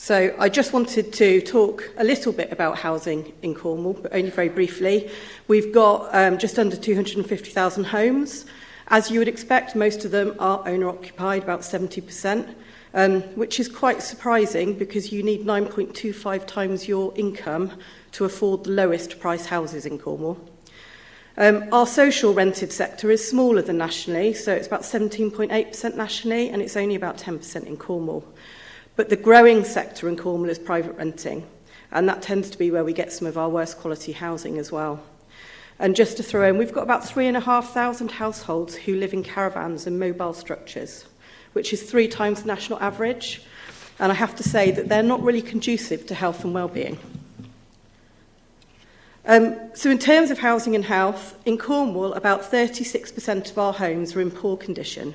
So I just wanted to talk a little bit about housing in Cornwall, but only very briefly. We've got just under 250,000 homes. As you would expect, most of them are owner-occupied, about 70%, which is quite surprising because you need 9.25 times your income to afford the lowest price houses in Cornwall. Our social rented sector is smaller than nationally, so it's about 17.8% nationally, and it's only about 10% in Cornwall. But the growing sector in Cornwall is private renting, and that tends to be where we get some of our worst quality housing as well. And just to throw in, we've got about 3,500 households who live in caravans and mobile structures, which is 3 times the national average. And I have to say that they're not really conducive to health and well-being. So in terms of housing and health, in Cornwall, about 36% of our homes are in poor condition.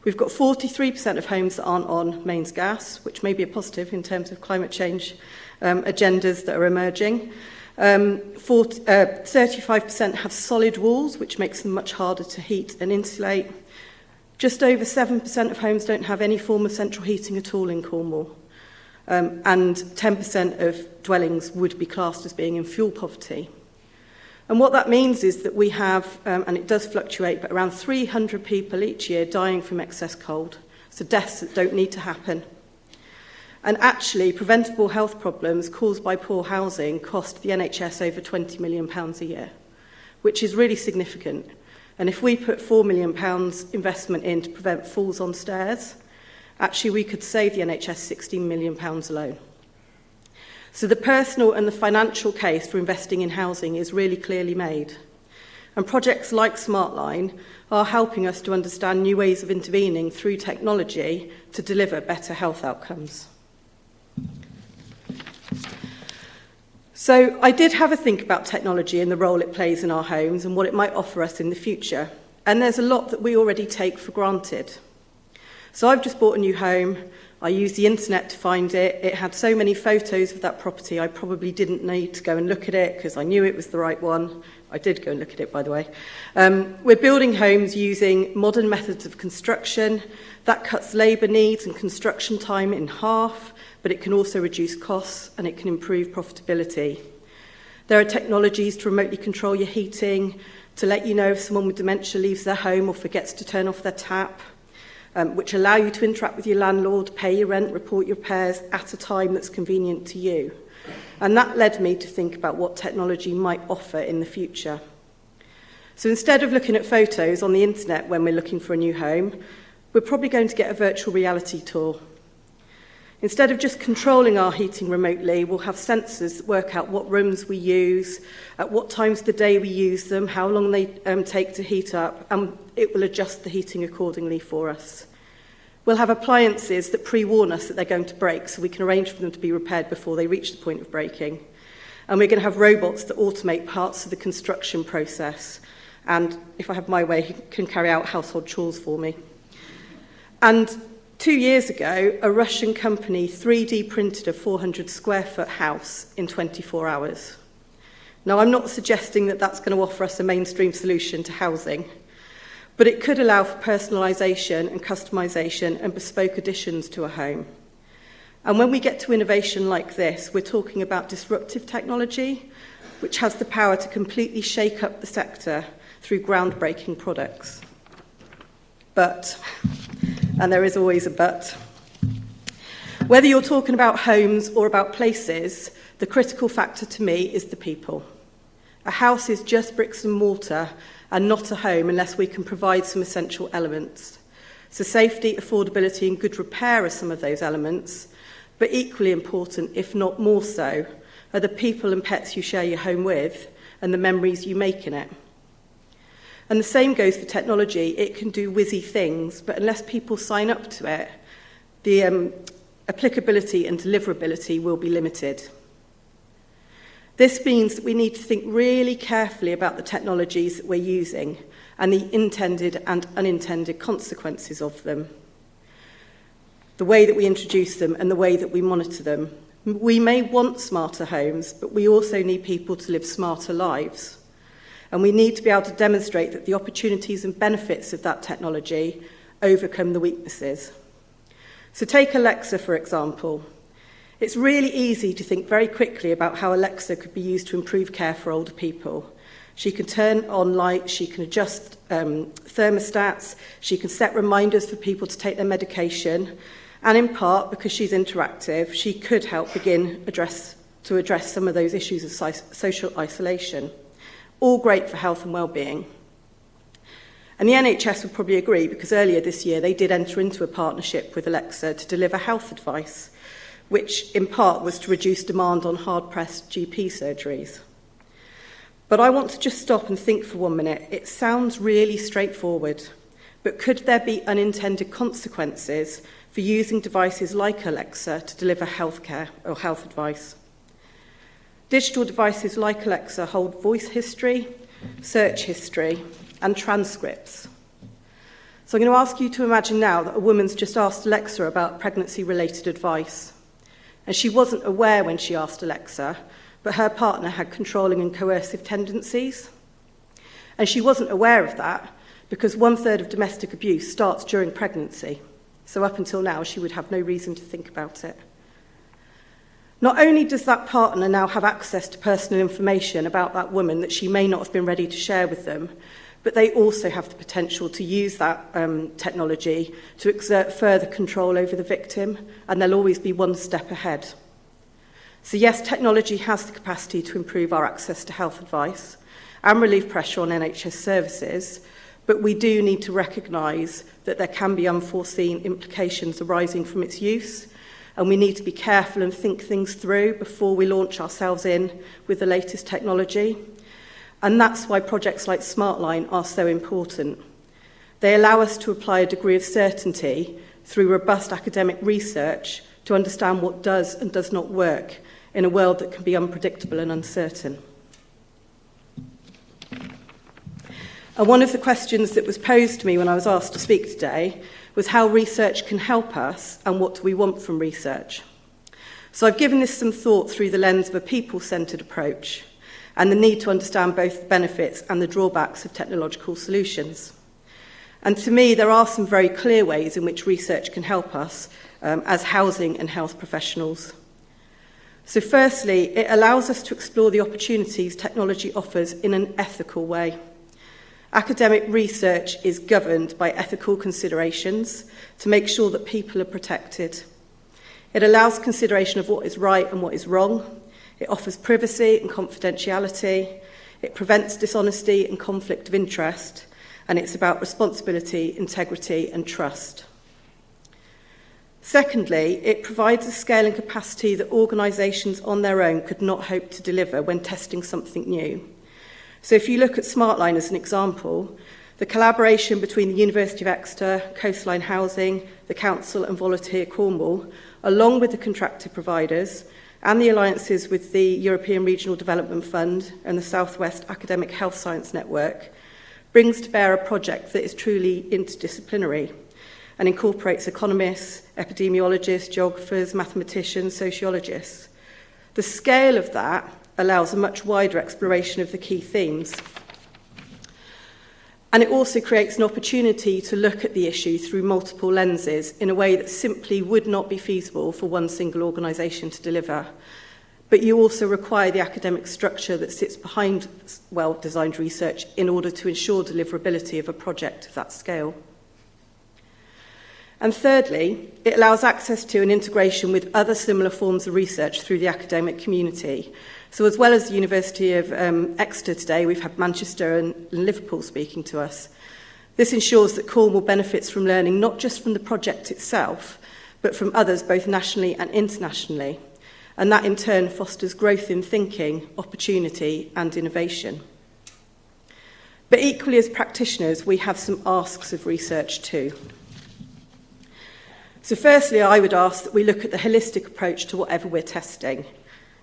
We've got 43% of homes that aren't on mains gas, which may be a positive in terms of climate change agendas that are emerging. 35% have solid walls, which makes them much harder to heat and insulate. Just over 7% of homes don't have any form of central heating at all in Cornwall. And 10% of dwellings would be classed as being in fuel poverty. And what that means is that we have, and it does fluctuate, but around 300 people each year dying from excess cold. So deaths that don't need to happen. And actually, preventable health problems caused by poor housing cost the NHS over £20 million a year, which is really significant. And if we put £4 million investment in to prevent falls on stairs, actually we could save the NHS £16 million alone. So the personal and the financial case for investing in housing is really clearly made. And projects like Smartline are helping us to understand new ways of intervening through technology to deliver better health outcomes. So I did have a think about technology and the role it plays in our homes and what it might offer us in the future. And there's a lot that we already take for granted. So I've just bought a new home. I used the internet to find it. It had so many photos of that property, I probably didn't need to go and look at it because I knew it was the right one. I did go and look at it, by the way. We're building homes using modern methods of construction. That cuts labour needs and construction time in half, but it can also reduce costs and it can improve profitability. There are technologies to remotely control your heating, to let you know if someone with dementia leaves their home or forgets to turn off their tap, which allow you to interact with your landlord, pay your rent, report your repairs at a time that's convenient to you. And that led me to think about what technology might offer in the future. So instead of looking at photos on the internet when we're looking for a new home, we're probably going to get a virtual reality tour. Instead of just controlling our heating remotely, we'll have sensors that work out what rooms we use, at what times of the day we use them, how long they take to heat up, and it will adjust the heating accordingly for us. We'll have appliances that pre-warn us that they're going to break, so we can arrange for them to be repaired before they reach the point of breaking. And we're going to have robots that automate parts of the construction process, and if I have my way, can carry out household chores for me. And 2 years ago, a Russian company 3D printed a 400 square foot house in 24 hours. Now, I'm not suggesting that that's going to offer us a mainstream solution to housing, but it could allow for personalisation and customisation and bespoke additions to a home. And when we get to innovation like this, we're talking about disruptive technology, which has the power to completely shake up the sector through groundbreaking products. But, and there is always a but, whether you're talking about homes or about places, the critical factor to me is the people. A house is just bricks and mortar and not a home unless we can provide some essential elements. So safety, affordability and good repair are some of those elements, but equally important, if not more so, are the people and pets you share your home with and the memories you make in it. And the same goes for technology. It can do whizzy things, but unless people sign up to it, the applicability and deliverability will be limited. This means that we need to think really carefully about the technologies that we're using and the intended and unintended consequences of them, the way that we introduce them and the way that we monitor them. We may want smarter homes, but we also need people to live smarter lives. And we need to be able to demonstrate that the opportunities and benefits of that technology overcome the weaknesses. So take Alexa, for example. It's really easy to think very quickly about how Alexa could be used to improve care for older people. She can turn on lights, she can adjust thermostats, she can set reminders for people to take their medication, and in part, because she's interactive, she could help begin to address some of those issues of social isolation. All great for health and well-being. And the NHS would probably agree, because earlier this year they did enter into a partnership with Alexa to deliver health advice, which in part was to reduce demand on hard-pressed GP surgeries. But I want to just stop and think for 1 minute. It sounds really straightforward, but could there be unintended consequences for using devices like Alexa to deliver healthcare or health advice? Digital devices like Alexa hold voice history, search history, and transcripts. So I'm going to ask you to imagine now that a woman's just asked Alexa about pregnancy-related advice. And she wasn't aware when she asked Alexa, but her partner had controlling and coercive tendencies. And she wasn't aware of that because 1/3 of domestic abuse starts during pregnancy. So up until now, she would have no reason to think about it. Not only does that partner now have access to personal information about that woman that she may not have been ready to share with them, but they also have the potential to use that technology to exert further control over the victim, and they'll always be one step ahead. So yes, technology has the capacity to improve our access to health advice and relieve pressure on NHS services, but we do need to recognise that there can be unforeseen implications arising from its use, and we need to be careful and think things through before we launch ourselves in with the latest technology. And that's why projects like Smartline are so important. They allow us to apply a degree of certainty through robust academic research to understand what does and does not work in a world that can be unpredictable and uncertain. And one of the questions that was posed to me when I was asked to speak today was how research can help us and what do we want from research. So I've given this some thought through the lens of a people-centred approach and the need to understand both the benefits and the drawbacks of technological solutions. And to me, there are some very clear ways in which research can help us as housing and health professionals. So firstly, it allows us to explore the opportunities technology offers in an ethical way. Academic research is governed by ethical considerations to make sure that people are protected. It allows consideration of what is right and what is wrong. It offers privacy and confidentiality. It prevents dishonesty and conflict of interest. And it's about responsibility, integrity, and trust. Secondly, it provides a scale and capacity that organisations on their own could not hope to deliver when testing something new. So if you look at Smartline as an example, the collaboration between the University of Exeter, Coastline Housing, the Council and Volunteer Cornwall, along with the contractor providers and the alliances with the European Regional Development Fund and the South West Academic Health Science Network, brings to bear a project that is truly interdisciplinary and incorporates economists, epidemiologists, geographers, mathematicians, sociologists. The scale of that allows a much wider exploration of the key themes. And it also creates an opportunity to look at the issue through multiple lenses in a way that simply would not be feasible for one single organisation to deliver. But you also require the academic structure that sits behind well-designed research in order to ensure deliverability of a project of that scale. And thirdly, it allows access to and integration with other similar forms of research through the academic community. So as well as the University of Exeter today, we've had Manchester and Liverpool speaking to us. This ensures that Cornwall benefits from learning not just from the project itself, but from others both nationally and internationally. And that in turn fosters growth in thinking, opportunity and innovation. But equally as practitioners, we have some asks of research too. So firstly, I would ask that we look at the holistic approach to whatever we're testing.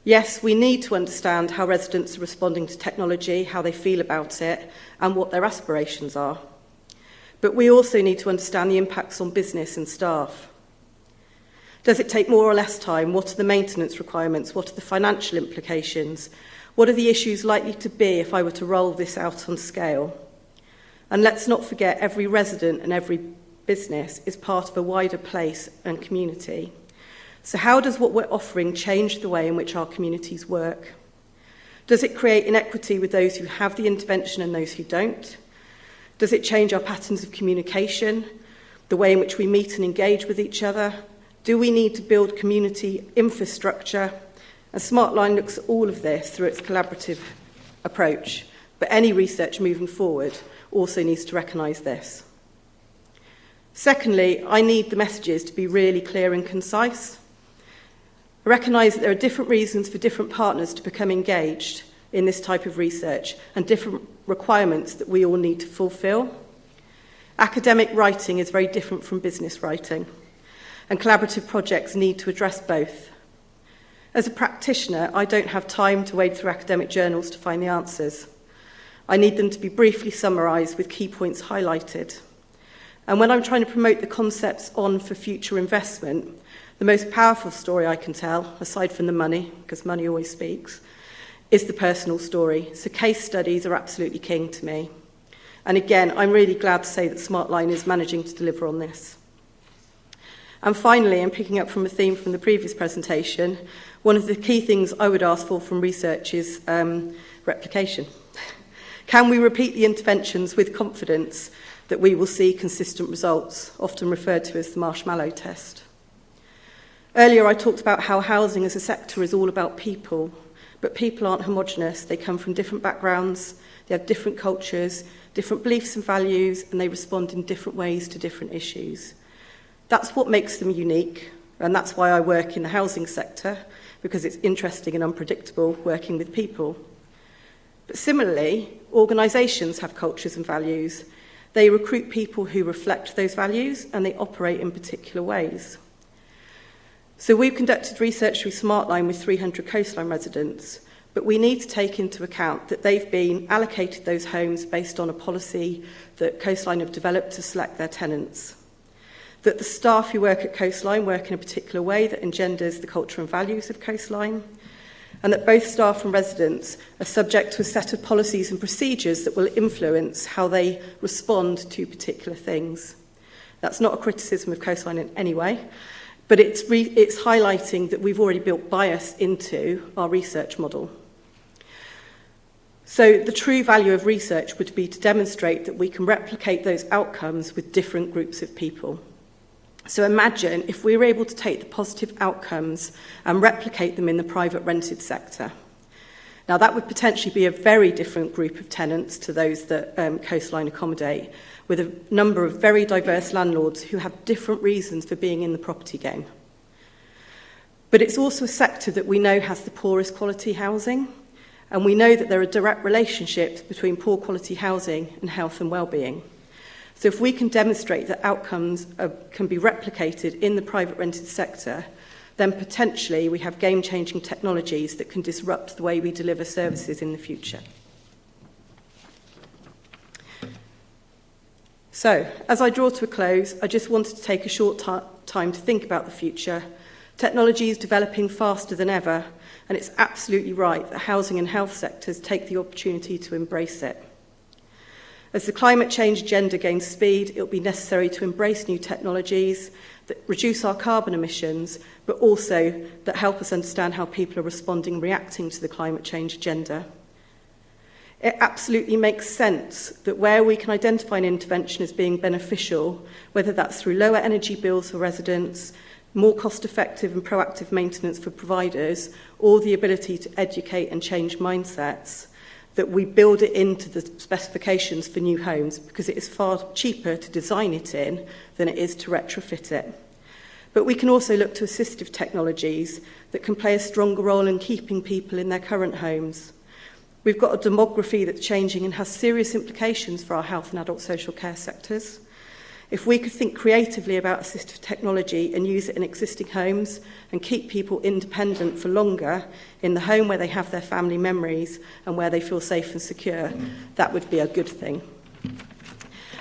Yes, we need to understand how residents are responding to technology, how they feel about it, and what their aspirations are. But we also need to understand the impacts on business and staff. Does it take more or less time? What are the maintenance requirements? What are the financial implications? What are the issues likely to be if I were to roll this out on scale? And let's not forget, every resident and every business is part of a wider place and community. So how does what we're offering change the way in which our communities work? Does it create inequity with those who have the intervention and those who don't? Does it change our patterns of communication, the way in which we meet and engage with each other? Do we need to build community infrastructure? And Smartline looks at all of this through its collaborative approach, but any research moving forward also needs to recognise this. Secondly, I need the messages to be really clear and concise. I recognise that there are different reasons for different partners to become engaged in this type of research and different requirements that we all need to fulfil. Academic writing is very different from business writing, and collaborative projects need to address both. As a practitioner, I don't have time to wade through academic journals to find the answers. I need them to be briefly summarised with key points highlighted. And when I'm trying to promote the concepts on for future investment, the most powerful story I can tell, aside from the money, because money always speaks, is the personal story. So case studies are absolutely king to me. And again, I'm really glad to say that Smartline is managing to deliver on this. And finally, and picking up from a theme from the previous presentation, one of the key things I would ask for from research is replication. Can we repeat the interventions with confidence that we will see consistent results, often referred to as the marshmallow test? Earlier I talked about how housing as a sector is all about people, but people aren't homogenous. They come from different backgrounds, they have different cultures, different beliefs and values, and they respond in different ways to different issues. That's what makes them unique, and that's why I work in the housing sector, because it's interesting and unpredictable working with people. But similarly, organisations have cultures and values. They recruit people who reflect those values, and they operate in particular ways. So we've conducted research through Smartline with 300 coastline residents, but we need to take into account that they've been allocated those homes based on a policy that Coastline have developed to select their tenants. That the staff who work at Coastline work in a particular way that engenders the culture and values of Coastline, and that both staff and residents are subject to a set of policies and procedures that will influence how they respond to particular things. That's not a criticism of Coastline in any way, but it's highlighting that we've already built bias into our research model. So the true value of research would be to demonstrate that we can replicate those outcomes with different groups of people. So imagine if we were able to take the positive outcomes and replicate them in the private rented sector. Now that would potentially be a very different group of tenants to those that Coastline accommodate, with a number of very diverse landlords who have different reasons for being in the property game. But it's also a sector that we know has the poorest quality housing, and we know that there are direct relationships between poor quality housing and health and well-being. So if we can demonstrate that outcomes can be replicated in the private rented sector, then potentially we have game-changing technologies that can disrupt the way we deliver services in the future. So, as I draw to a close, I just wanted to take a short time to think about the future. Technology is developing faster than ever, and it's absolutely right that housing and health sectors take the opportunity to embrace it. As the climate change agenda gains speed, it will be necessary to embrace new technologies that reduce our carbon emissions, but also that help us understand how people are responding and reacting to the climate change agenda. It absolutely makes sense that where we can identify an intervention as being beneficial, whether that's through lower energy bills for residents, more cost-effective and proactive maintenance for providers, or the ability to educate and change mindsets, that we build it into the specifications for new homes, because it is far cheaper to design it in than it is to retrofit it. But we can also look to assistive technologies that can play a stronger role in keeping people in their current homes. We've got a demography that's changing and has serious implications for our health and adult social care sectors. If we could think creatively about assistive technology and use it in existing homes and keep people independent for longer in the home where they have their family memories and where they feel safe and secure, that would be a good thing.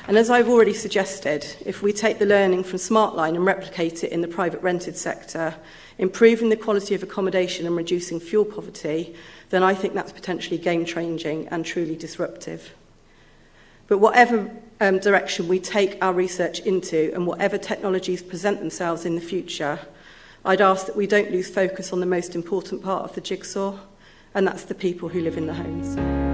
And as I've already suggested, if we take the learning from Smartline and replicate it in the private rented sector, improving the quality of accommodation and reducing fuel poverty, then I think that's potentially game-changing and truly disruptive. But whatever direction we take our research into and whatever technologies present themselves in the future, I'd ask that we don't lose focus on the most important part of the jigsaw, and that's the people who live in the homes.